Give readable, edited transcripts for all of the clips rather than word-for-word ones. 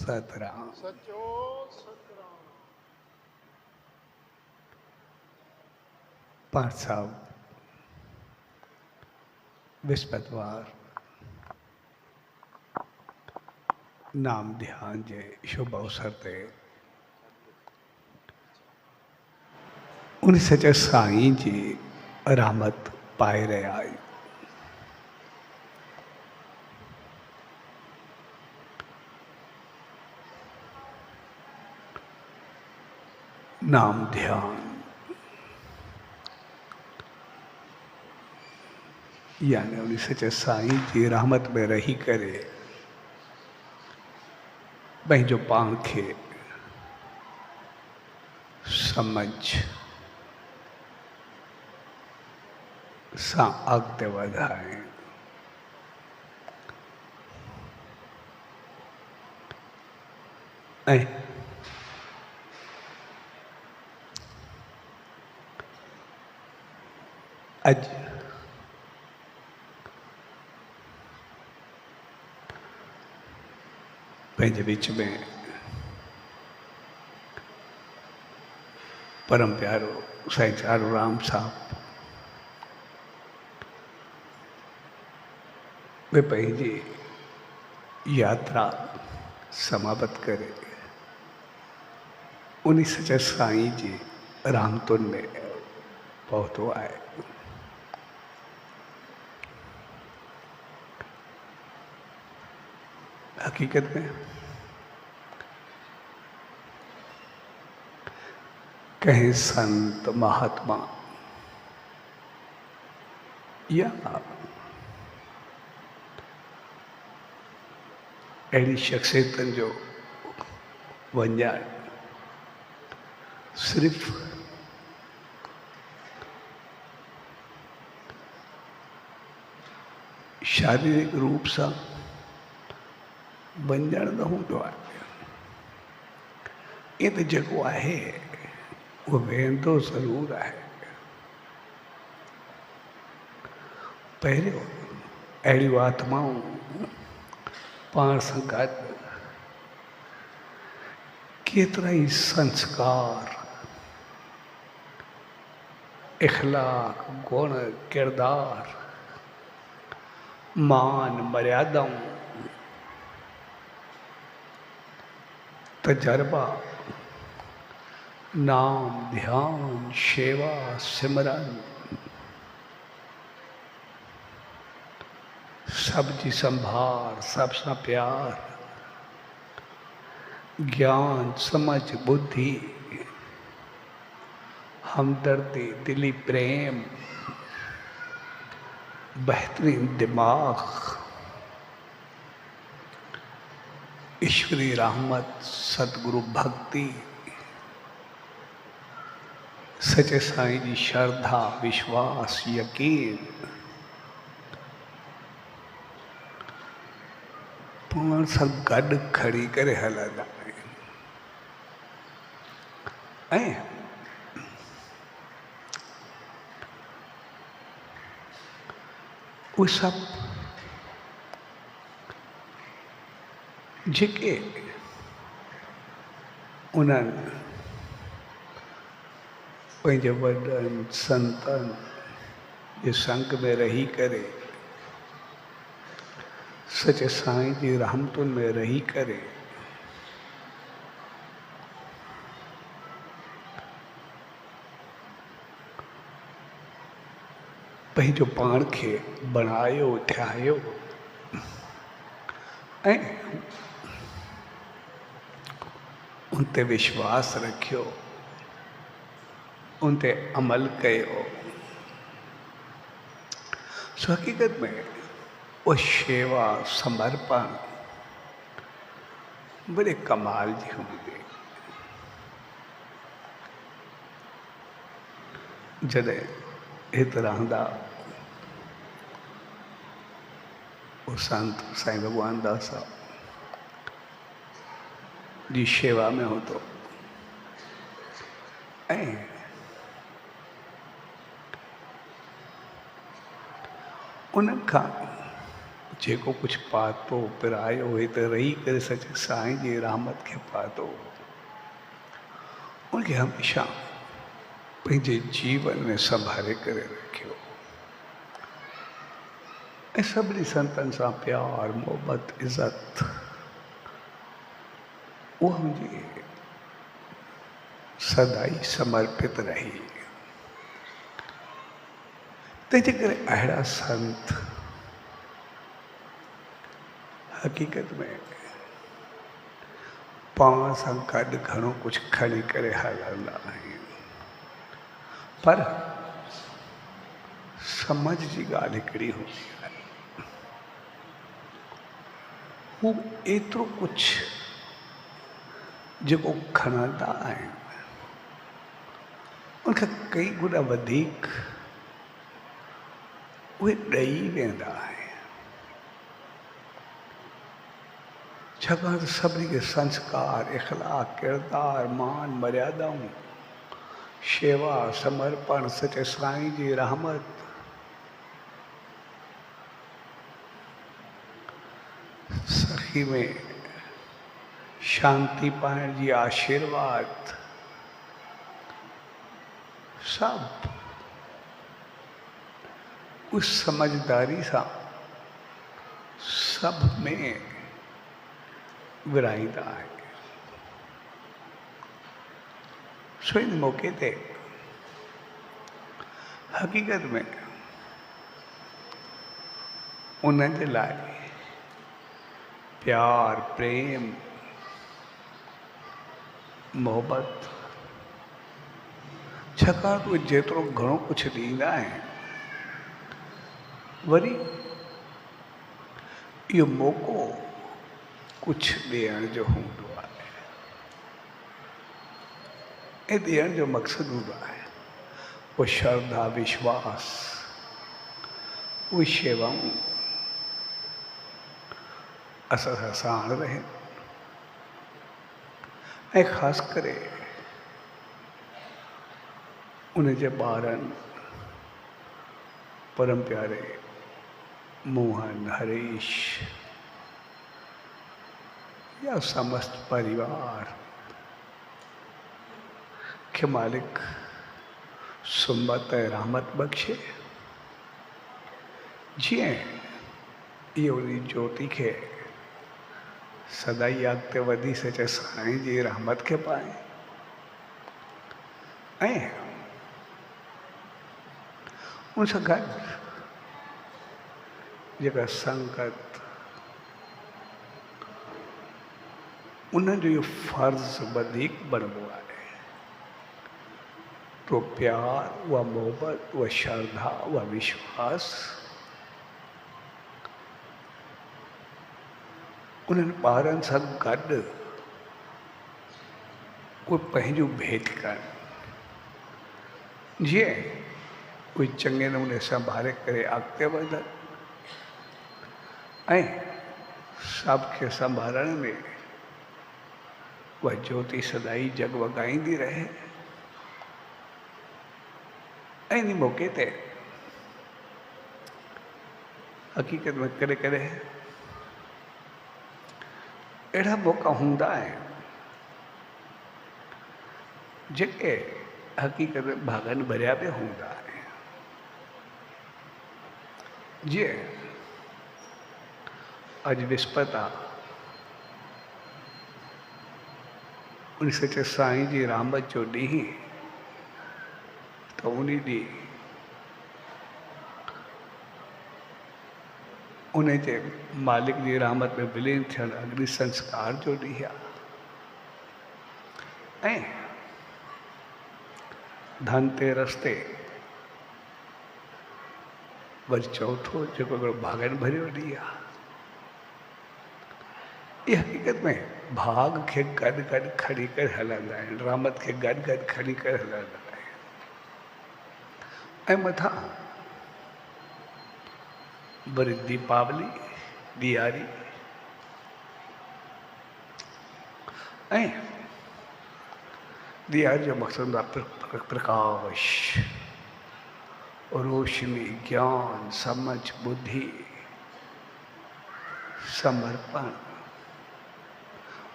सतराम। सचो सतराम। पाठ साहब विस्पतवार नाम ध्यान जे शुभ अवसर ते उन सच साईं जी रहमत पाए रहिया आहियूं। नाम ध्यान यानी उन सच साईं जी रहमत में रही करे पंहिंजो पाण खे समझ सां अॻिते वधाए। ऐं अॼु पंहिंजे विच में परम प्यारो साईं चारू राम साहब वे पंहिंजी यात्रा समाप्त करे उन सच साईं जी रहमतुनि में पहुतो आहे। हकीकत में कहीं संत महात्मा या अहिड़ी शख्सियतनि जो वञण सिर्फ़ शारीरिक रूप सां वञण न हूंदो आहे। ये तो जेको आहे वो वेंदो ज़रूर आहे। पहिरियों अहिड़ियूं आत्माऊं पाण सां गॾु केतिरा ई संस्कार इख़लाक़ गुण किरदार मान मर्यादाऊं तजर्बा नाम ध्यान शेवा सिमरन सब जी संभार सब सां प्यार ज्ञान समझ बुद्धि हमदर्दी दिली प्रेम बेहतरीन दिमाग ईश्वरी रहमत सतगुरु भक्ति सचे साईं जी श्रद्धा विश्वास यकीन पाण सां गॾु खड़ी करे हलंदा आहिनि। ऐं उहे सभु जेके उन्हनि पंहिंजे वॾनि संतनि जे संग में रही करे सचे साईं जी रहमतुनि में रही करे पंहिंजो पाण खे बणायो ठाहियो ऐं उन ते विश्वास रखियो उन ते अमल कयो। सो हकीकत में वो शेवा समर्पण बड़े कमाल जी हूंदी। जॾहिं हिते रहंदा वो संत साईं भगवान दास साहब जी शेवा में हो तो ऐं उन्हनि खां जेको कुछ पातो पिरायो हुए तो रही करे सचे साईं जी रहमत के पातो। उनके हमेशा पंहिंजे जीवन में संभाले करे रखियो। ऐं सभिनी संतनि सां प्यार मोहब्बत इज़त उहा मुंहिंजी सदाई समर्पित रही। तंहिंजे करे अहिड़ा संत हक़ीक़त में पाण सां गॾु घणो कुझु खणी करे हलंदा आहिनि, पर समझ जी ॻाल्हि हिकिड़ी हूंदी आहे, हू एतिरो कुझु जेको खणंदा आहिनि उनखां कई गुना वधीक उहे ॾेई वेंदा आहिनि। छाकाणि त सभिनी खे संस्कार इख़लाक़ किरदार मान मर्यादाऊं शेवा समर्पण सचे साईं जी रहमत सखी में शांति पाइण जी आशीर्वाद सब उस समझदारी सां सब में विराईंदा आहिनि। सो इन मौके ते हक़ीक़त में उन्हनि जे लाइ प्यार प्रेम मोहब्बत छाकाणि त उहे जेतिरो घणो कुझु ॾींदा आहिनि वरी इहो मौक़ो कुझु ॾियण जो हूंदो आहे ऐं ॾियण जो मक़सदु हूंदो आहे उहो श्रद्धा विश्वास उहे शेवाऊं असां सां साण रहनि ऐं ख़ासि करे उन जे ॿारनि परम प्यारे मोहन हरीश या समस्त परिवार के मालिक सुमत ऐं रहमत बख़्शे। जीअं इहो उन ज्योति खे सदाई अॻिते वधी सचे साईं जी रहमत खे पाए ऐं उन सां गॾु जेका संगत उन्हनि जो इहो फ़र्ज़ु वधीक बणिबो आहे, तो प्यार उहा मोहबत उहा श्रद्धा उहा विश्वास उन्हनि ॿारनि सां गॾु उहे पंहिंजूं भेट कनि, जीअं उहे चङे नमूने संभाले करे अॻिते वधनि ऐं सभु संभालण में वह ज्योति सदाई जगमगाईंदी रहे। ऐं इन मौके ते हक़ीक़त में कॾहिं कॾहिं अहिड़ा मौक़ा हूंदा आहिनि जेके हक़ीक़त में भागनि भरिया बि हूंदा आहिनि। जीअं अॼु विस्पति आहे, उन सचे साईं जी रहमत जो ॾींहुं, त उन ॾींहुं उन जे मालिक जी रहमत में विलीन थियण अग्नि संस्कार जो ॾींहुं आहे ऐं धनतेरस ते वरी चौथो जेको हिकिड़ो भागनि भरियो ॾींहुं आहे। इहा हक़ीक़त में भाग खे गॾु गॾु खणी करे हलंदा आहिनि, रहमत खे गॾु गॾु खणी करे हलंदा आहिनि ऐं मथां वरी दीपावली ॾियारी ऐं ॾियारी जो मक़सदु आहे प्रकाश, रोशनी, ज्ञान, समझ, बुद्धि समर्पण,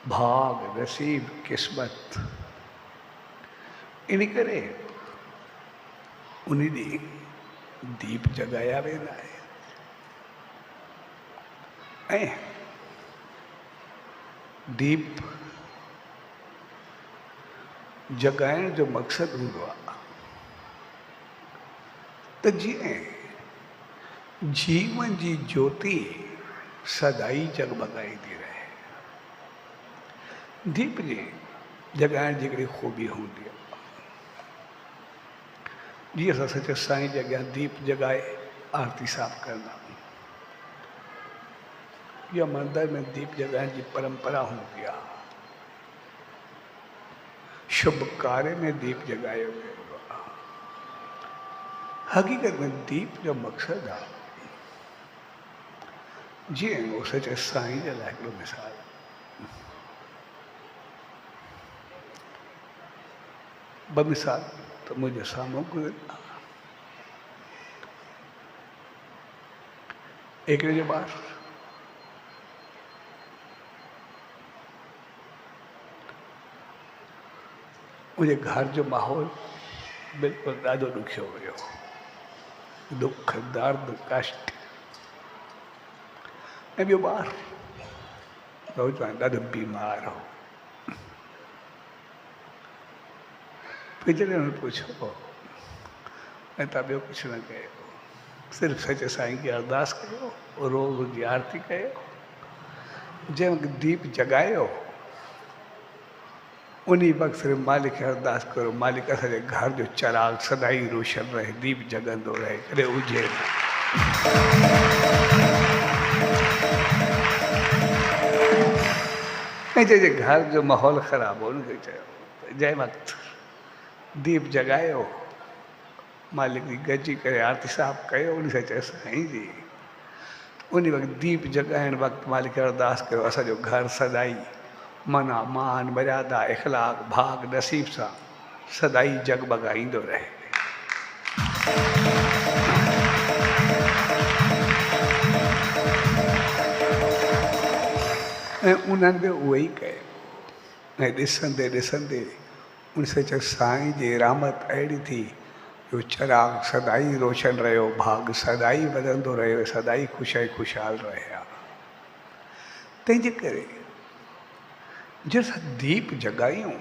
भाग, नसीब, किस्मत इन करे उन्हीं दी दीप जगाया वेंदा है। दीप जगाइण जो मक़सदु हूंदो आहे त जीअं जीवन जी ज्योति सदाई जगमगाईंदी रहे। दीप जी जगाइण जी हिकिड़ी ख़ूबी हूंदी आहे। जीअं असां सचे साईं जे अॻियां दीप जगाए आरती साफ़ कंदा आहियूं, या मंदिर में दीप जगाइण जी परंपरा हूंदी आहे। शुभ कार्य में दीप जगायो वेंदो आहे। हक़ीक़त में दीप जो मक़सदु आहे, जीअं वो सचे साईं जे लाइ हिकिड़ो मिसाल, ॿ मिसाल त मुंहिंजे साम्हूं गुज़रिया। हिकिड़े जो ॿार मुंहिंजे घर जो माहौल बिल्कुलु ॾाढो ॾुखियो हुयो, दुख, दर्द, कष्ट। ऐं ॿियो ॿार नौजवान ॾाढो बीमार हो। पिछले हुन पुछो ऐं तव्हां ॿियो कुझु न कयो, सिर्फ़ु सचे साईं खे अरदास कयो, रोज़ जी आरती कयो। जंहिं दीप जगायो उन्हीं वक़्तु सिर्फ़ु मालिक खे अरदास करो, मालिक असांजे घर जो चिराग सदाई रोशन रहे, दीप जगंदो रहे, कॾहिं हुजे न। ऐं जंहिंजे घर जो माहौल ख़राबु हो उनखे चयो जंहिं वक़्तु दीप जगायो, मालिक जी गजी करे आरती साफ़ कयो, उन सां चयो साईं जी उन वक़्तु दीप जगाइण वक़्तु मालिक खे अरदास कयो असांजो घर सदाई मना मान मर्यादा इख़लाक़ भाग नसीब सां सदाई जगमगाईंदो रहे। ऐं उन्हनि बि उहो ई कयो। ऐं ॾिसंदे ॾिसंदे उन सच साईं जी रहमत अहिड़ी थी जो चिराग सदाई रोशन रहियो, भाग सदाई वधंदो रहियो, सदाई ख़ुशि ख़ुशहाल रहिया। तंहिंजे करे जंहिंसां दीप जगायूं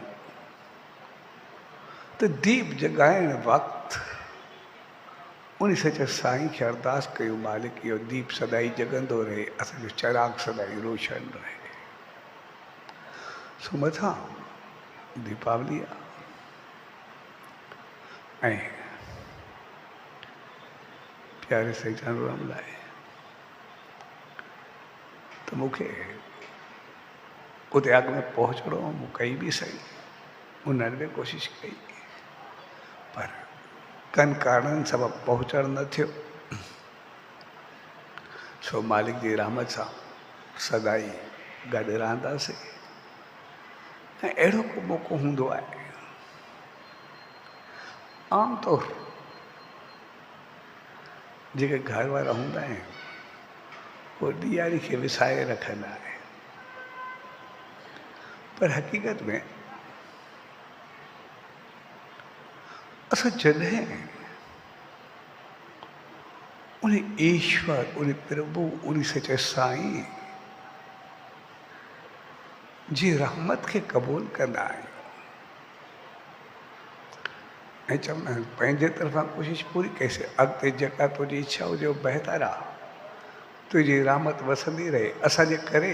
त दीप जगाइण वक़्तु उन सच साईं खे अरदास कयूं, मालिक इहो दीप सदाई जगंदो रहे, असांजो चिराग सदाई रोशन रहे। सो मथां दीपावली आहे ऐं प्यारे साईं चांडूराम लाइ त मूंखे उते अॻ में पहुचणो, मूं कई बि सही, उन्हनि बि कोशिशि कई, पर कनि कारणनि सबबु पहुचणु न थियो। सो मालिक जी रहमत सां सदाई गॾु रहंदासीं। ऐं अहिड़ो को मौक़ो हूंदो आहे आमतौर जेके घर वारा हूंदा आहिनि उहे ॾियारी खे विसाए रखंदा आहिनि, पर हक़ीक़त में असां जॾहिं उन ईश्वर, उन प्रभु, उन सचे साईं जी रहमत खे क़बूल कंदा आहियूं ऐं चवंदा आहिनि पंहिंजे तरफ़ां कोशिशि पूरी कईसीं, अॻिते जेका तुंहिंजी इच्छा हुजे उहो बहितर आहे, तुंहिंजी रहमत वसंदी रहे, असांजे करे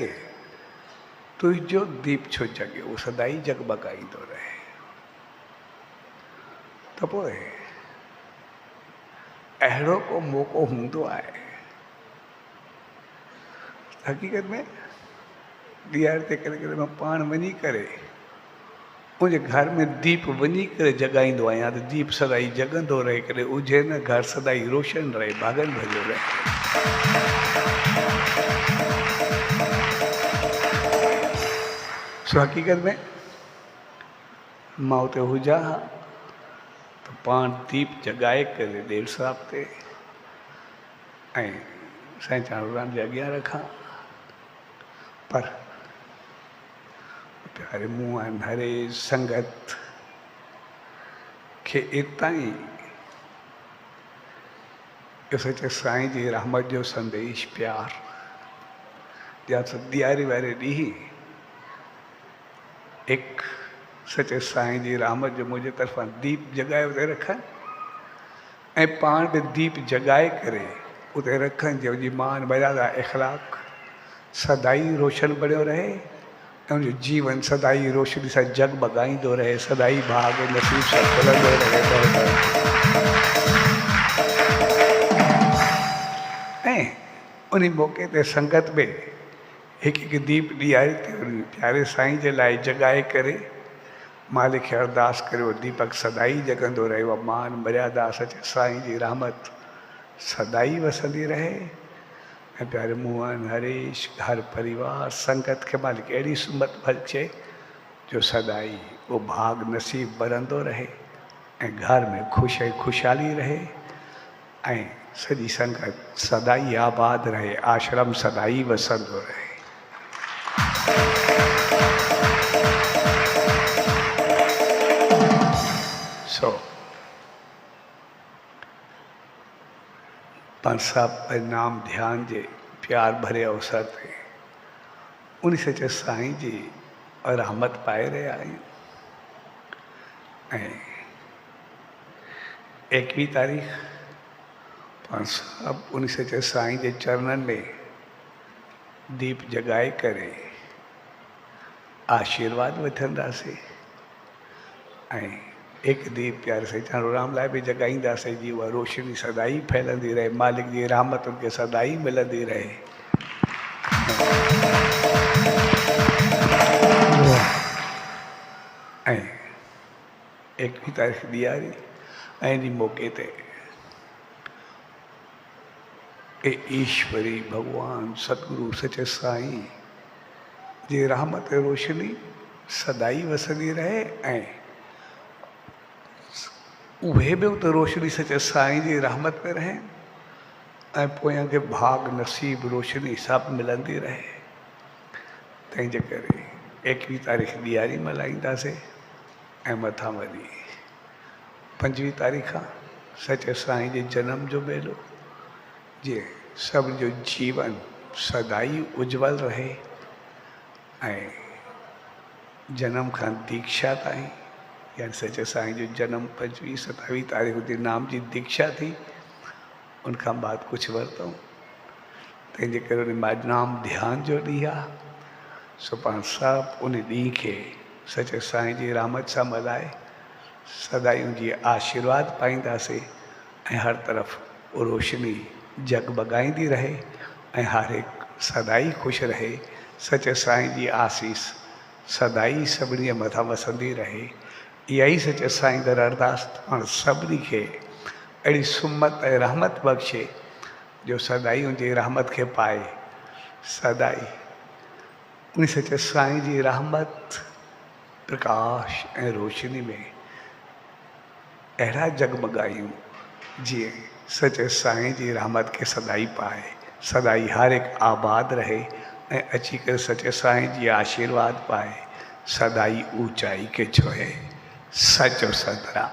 तुंहिंजो दीप छो जॻे, उहो सदाई जगमगाईंदो रहे। त पोइ अहिड़ो को मौक़ो हूंदो आहे हक़ीक़त में ॾियारी ते करे करे मां पाण वञी करे मुंहिंजे घर में दीप वञी करे जगाईंदो आहियां त दीप सदाई जगंदो रहे, कॾहिं हुजे न घर सदाई रोशन रहे, भागन भॼो रहे। सो हक़ीक़त में मां उते हुजां त पाण दीप जगाए करे ॾेर साहिब ते ऐं साईं चांडूराम जे अॻियां रखां पर प्यारे मुँह अंधारे संगत के इतना ही सचे साईं जी रहमत जो संदेश प्यार या दियारी वारे डी एक सचे साईं जी रहमत जो मुझे तरफा दीप जगाए उते रखन ऐं पाण बि दीप जगाए करे उते रखन जो जी मान मर्यादा इख़लाक सदाई रोशन बणियो रहे ऐं उनजो जीवन सदाई रोशनी सां जगमगाईंदो रहे सदाई भाग नसीब सां खुलंदो रहे ऐं उन मौक़े ते संगत में हिकु हिकु दीप ॾियारे ते उन प्यारे साईं जे लाइ जगाए करे मालिक खे अरदास करियो दीपक सदाई जगंदो रहे उहा मान मर्यादा सचे साईं जी रहमत सदाई वसंदी रहे ऐं प्यारे मुंहन हरीश घर परिवार संगत खे मालिक अहिड़ी सुमत बख़्शे जो सदाई वो भाग नसीब बरंदो रहे ऐं घर में ख़ुशी ख़ुशहाली रहे ऐं सॼी संगत सदाई आबाद रहे आश्रम सदाई वसंदो रहे। सो पाण साहब नाम ध्यान जे प्यार भरे अवसर ते उन सचे साईं जी रहमत पाए रहिया आहियूं ऐं 21 तारीख़ पाण साहब उन सचे साईं जे चरणनि में दीप जगाए करे आशीर्वाद वठंदासीं ऐं एक दीप प्यारे साईं चांडूराम लाइ बि जगाईंदासीं जी उहा रोशनी सदाई फैलंदी रहे मालिक जी रहमत उनखे सदाई मिलंदी रहे। ऐं 21 तारीख़ ॾियारी ऐं इन मौक़े ते ईश्वरी भगवान सतगुरु सचे साईं जी रहमत रोशनी सदाई वसंदी रहे ऐं उहे बि उते रोशनी सचे साईं जी रहमत में रहे ऐं पोयां खे भाग नसीब रोशनी सभु मिलंदी रहे। तंहिंजे करे 21 तारीख़ ॾियारी मल्हाईंदासीं ऐं मथां वरी 25 तारीख़ खां सचे साईं जे जनम जो मेलो जे सभ जो जीवन सदाई उज्जवल रहे ऐं जनम खां दीक्षा ताईं यानी सचे साईं जो जन्म 25-27 तारीख़ ते नाम जी दीक्षा थी उनखां बाद कुझु वरितऊं तंहिंजे करे उन नाम ध्यान जो ॾींहुं आहे सो पाण सभु उन ॾींहं खे सचे साईं जी रहमत सां मल्हाए सदाई उनजी आशीर्वाद पाईंदासीं ऐं हर तरफ़ रोशनी जगमगाईंदी रहे ऐं हर हिकु सदाई ख़ुशि रहे सचे साईं जी आसीस सदाई सभिनी मथां वसंदी रहे। इहा ई सचे साईं दर अरदास पाण सभिनी खे अहिड़ी सुमत ऐं रहमत बख़्शे जो सदाई उनजी रहमत खे पाए सदाई उन सचे साईं जी रहमत प्रकाश ऐं रोशनी में अहिड़ा जगमगायूं जीअं सचे साईं जी रहमत खे सदाई पाए सदाई हर हिकु आबाद रहे ऐं अची करे सचे साईं जी आशीर्वाद पाए सदाई ऊंचाई के छुए। सचो सतराम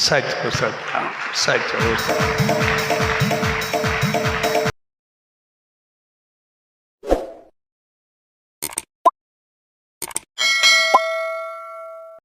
सचो सतराम सचो सतराम।